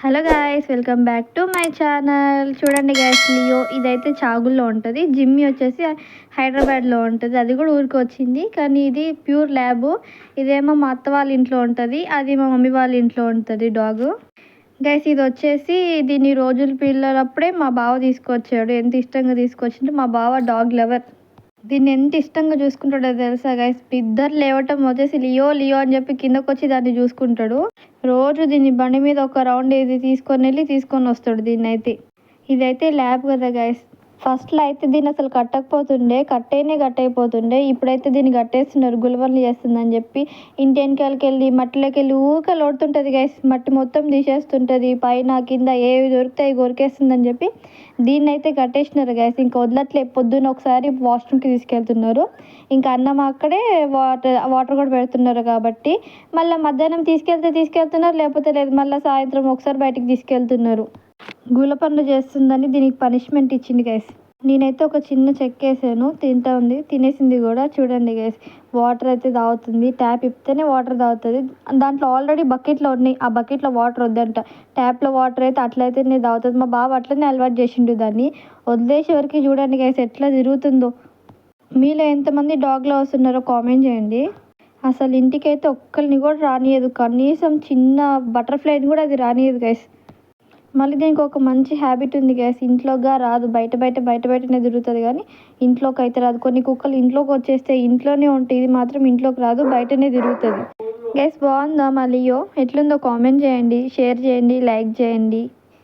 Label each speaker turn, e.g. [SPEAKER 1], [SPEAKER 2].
[SPEAKER 1] Hello guys, welcome back to my channel. చూడండి guys, Leo ఇదైతే చాగుల్లో ఉంటుంది. జిమ్మి వచ్చేసి హైదరాబాద్లో ఉంటుంది. అది కూడా ఊరికి వచ్చింది, కానీ ఇది ప్యూర్ ల్యాబ్. ఇదేమో మా అత్త వాళ్ళ ఇంట్లో ఉంటుంది, అది మా మమ్మీ వాళ్ళ ఇంట్లో ఉంటుంది డాగ్. గైస్ ఇది వచ్చేసి దీన్ని రోజులు పిల్లలప్పుడే మా బావ తీసుకొచ్చాడు. ఎంత ఇష్టంగా తీసుకొచ్చిండు. మా బావ డాగ్ లవర్. దీన్ని ఎంత ఇష్టంగా చూసుకుంటాడో తెలుసా గైస్. ఇద్దరు లేవటం వచ్చేసి లియో లియో అని చెప్పి కిందకు వచ్చి దాన్ని చూసుకుంటాడు. రోజు దీన్ని బండి మీద ఒక రౌండ్ ఇది తీసుకొని వస్తాడు దీన్ని అయితే. ఇదైతే ల్యాబ్ కదా గైస్. ఫస్ట్లో అయితే దీన్ని అసలు కట్టకపోతుండే, కట్టయిపోతుండే. ఇప్పుడైతే దీన్ని కట్టేస్తున్నారు, గులవన్లు చేస్తుందని చెప్పి. ఇంటి వెనకాలకి వెళ్ళి మట్టిలోకి వెళ్ళి ఊకలు ఓడుతుంటుంది గైస్. మట్టి మొత్తం తీసేస్తుంటుంది, పైన కింద ఏవి దొరుకుతాయి కొరికేస్తుందని చెప్పి దీన్ని అయితే కట్టేసినారు గైస్. ఇంకా వదలట్లే. పొద్దున్న ఒకసారి వాష్రూమ్కి తీసుకెళ్తున్నారు, ఇంకా అన్నం అక్కడే, వాటర్ కూడా పెడుతున్నారు కాబట్టి. మళ్ళీ మధ్యాహ్నం తీసుకెళ్తున్నారు, లేకపోతే లేదు. మళ్ళీ సాయంత్రం ఒకసారి బయటికి తీసుకెళ్తున్నారు. గూల పనులు చేస్తుందని దీనికి పనిష్మెంట్ ఇచ్చింది గైస్. నేనైతే ఒక చిన్న చెక్ వేసాను, తింటా ఉంది, తినేసింది కూడా. చూడండి గైస్, వాటర్ అయితే తాగుతుంది. ట్యాప్ ఇప్పితేనే వాటర్ తాగుతుంది. దాంట్లో ఆల్రెడీ బకెట్లో ఉన్నాయి, ఆ బకెట్లో వాటర్ వద్దంట. ట్యాప్లో వాటర్ అయితే అట్లయితేనే తాగుతుంది. మా బావ అట్లనే అలవాటు చేసిండు దాన్ని. వదిలేసే వరకు చూడండి గైస్ ఎట్లా తిరుగుతుందో. మీలో ఎంతమంది డాగ్లో వస్తున్నారో కామెంట్ చేయండి. అసలు ఇంటికైతే ఒక్కరిని కూడా రానియదు, కనీసం చిన్న బటర్ఫ్లైని కూడా అది రానియదు గైస్. మళ్ళీ దీనికి ఒక మంచి హ్యాబిట్ ఉంది గైస్. ఇంట్లోగా రాదు, బయటనే తిరుగుతుంది, కానీ ఇంట్లోకి అయితే రాదు. కొన్ని కుక్కలు ఇంట్లోకి వచ్చేస్తే ఇంట్లోనే ఉంటాయి, ఇది మాత్రం ఇంట్లోకి రాదు, బయటనే తిరుగుతుంది. గైస్ బాగుందా మా లియో? ఎట్లుందో కామెంట్ చేయండి, షేర్ చేయండి, లైక్ చేయండి.